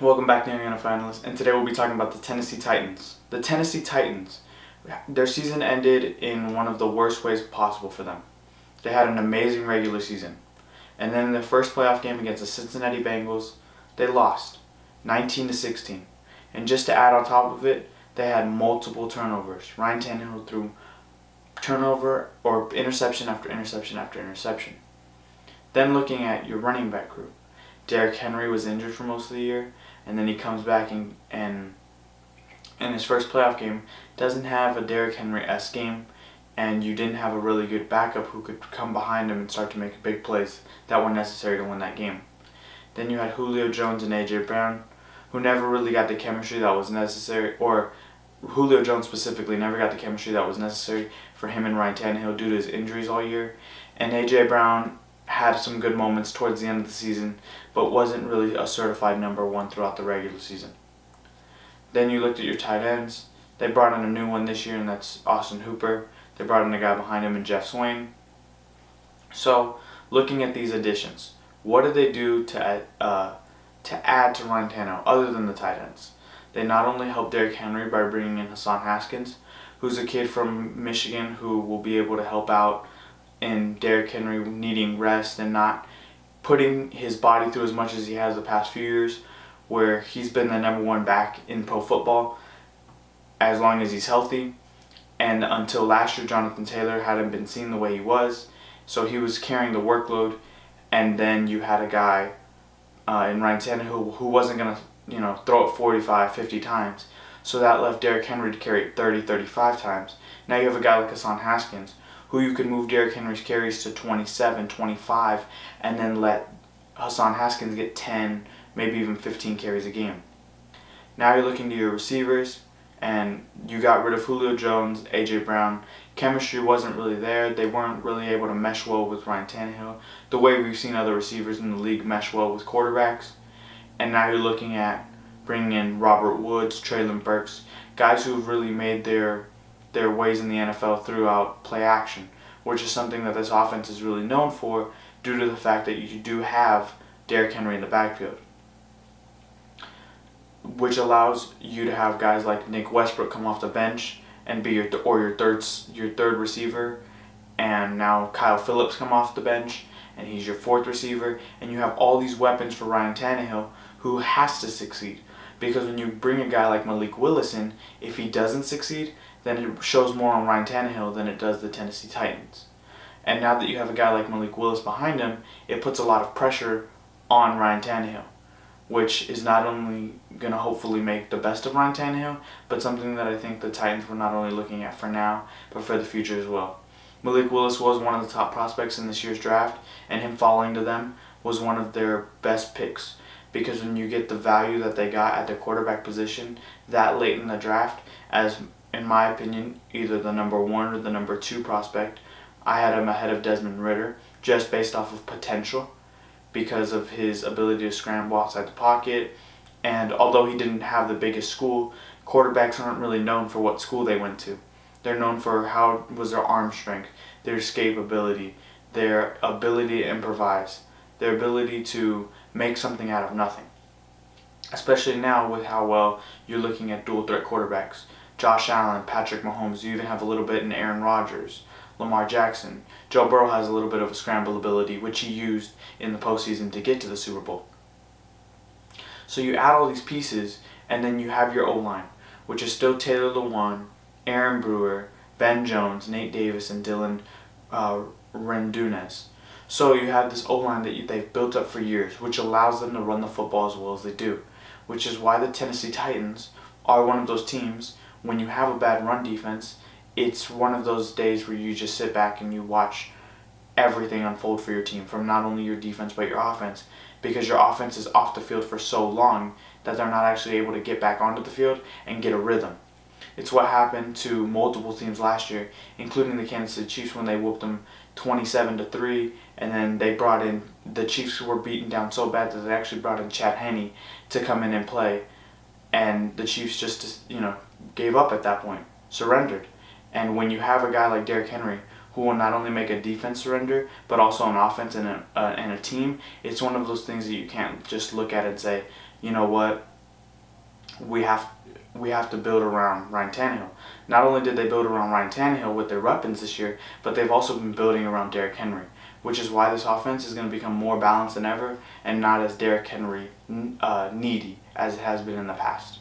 Welcome back to Indiana Finalists, and today we'll be talking about the Tennessee Titans. The Tennessee Titans, their season ended in one of the worst ways possible for them. They had an amazing regular season, and then in their first playoff game against the Cincinnati Bengals, they lost 19-16. And just to add on top of it, they had multiple turnovers. Ryan Tannehill threw turnover or interception after interception after interception. Then looking at your running back group, Derrick Henry was injured for most of the year, and then he comes back and in his first playoff game doesn't have a Derrick Henry-esque game, and you didn't have a really good backup who could come behind him and start to make big plays that were necessary to win that game. Then you had Julio Jones and A.J. Brown, who never really got the chemistry that was necessary, or Julio Jones specifically never got the chemistry that was necessary for him and Ryan Tannehill due to his injuries all year, and A.J. Brown had some good moments towards the end of the season, but wasn't really a certified number one throughout the regular season. Then you looked at your tight ends. They brought in a new one this year, and that's Austin Hooper. They brought in a guy behind him in Jeff Swain. So, looking at these additions, what did they do to add to Ryan Tannehill other than the tight ends? They not only helped Derrick Henry by bringing in Hassan Haskins, who's a kid from Michigan who will be able to help out in Derrick Henry needing rest and not putting his body through as much as he has the past few years, where he's been the number one back in pro football as long as he's healthy. And until last year, Jonathan Taylor hadn't been seen the way he was, so he was carrying the workload. And then you had a guy in Ryan Tannehill who wasn't going to throw it 45, 50 times. So that left Derrick Henry to carry it 30, 35 times. Now you have a guy like Hassan Haskins, who you can move Derrick Henry's carries to 27, 25, and then let Hassan Haskins get 10, maybe even 15 carries a game. Now you're looking to your receivers, and you got rid of Julio Jones, A.J. Brown. Chemistry wasn't really there. They weren't really able to mesh well with Ryan Tannehill, the way we've seen other receivers in the league mesh well with quarterbacks. And now you're looking at bringing in Robert Woods, Treylon Burks, guys who've really made their ways in the NFL throughout play action, which is something that this offense is really known for due to the fact that you do have Derrick Henry in the backfield, which allows you to have guys like Nick Westbrook come off the bench and be your third receiver, and now Kyle Phillips come off the bench and he's your fourth receiver, and you have all these weapons for Ryan Tannehill, who has to succeed. Because when you bring a guy like Malik Willis in, if he doesn't succeed, then it shows more on Ryan Tannehill than it does the Tennessee Titans. And now that you have a guy like Malik Willis behind him, it puts a lot of pressure on Ryan Tannehill, which is not only going to hopefully make the best of Ryan Tannehill, but something that I think the Titans were not only looking at for now, but for the future as well. Malik Willis was one of the top prospects in this year's draft, and him falling to them was one of their best picks. Because when you get the value that they got at the quarterback position that late in the draft, as in my opinion, either the number one or the number two prospect, I had him ahead of Desmond Ridder just based off of potential because of his ability to scramble outside the pocket. And although he didn't have the biggest school, quarterbacks aren't really known for what school they went to. They're known for how was their arm strength, their escape ability, their ability to improvise, their ability to make something out of nothing. Especially now with how well you're looking at dual threat quarterbacks. Josh Allen, Patrick Mahomes, you even have a little bit in Aaron Rodgers, Lamar Jackson. Joe Burrow has a little bit of a scramble ability, which he used in the postseason to get to the Super Bowl. So you add all these pieces, and then you have your O-line, which is still Taylor Lewan, Aaron Brewer, Ben Jones, Nate Davis, and Dylan Rendunez. So you have this O-line that they've built up for years, which allows them to run the football as well as they do, which is why the Tennessee Titans are one of those teams. When you have a bad run defense, it's one of those days where you just sit back and you watch everything unfold for your team, from not only your defense but your offense, because your offense is off the field for so long that they're not actually able to get back onto the field and get a rhythm. It's what happened to multiple teams last year, including the Kansas City Chiefs when they whooped them 27-3, and then they brought in, the Chiefs were beaten down so bad that they actually brought in Chad Henne to come in and play, and the Chiefs just gave up at that point, surrendered. And when you have a guy like Derrick Henry, who will not only make a defense surrender, but also an offense and a team, it's one of those things that you can't just look at and say, you know what, we have to build around Ryan Tannehill. Not only did they build around Ryan Tannehill with their weapons this year, but they've also been building around Derrick Henry, which is why this offense is going to become more balanced than ever and not as Derrick Henry needy as it has been in the past.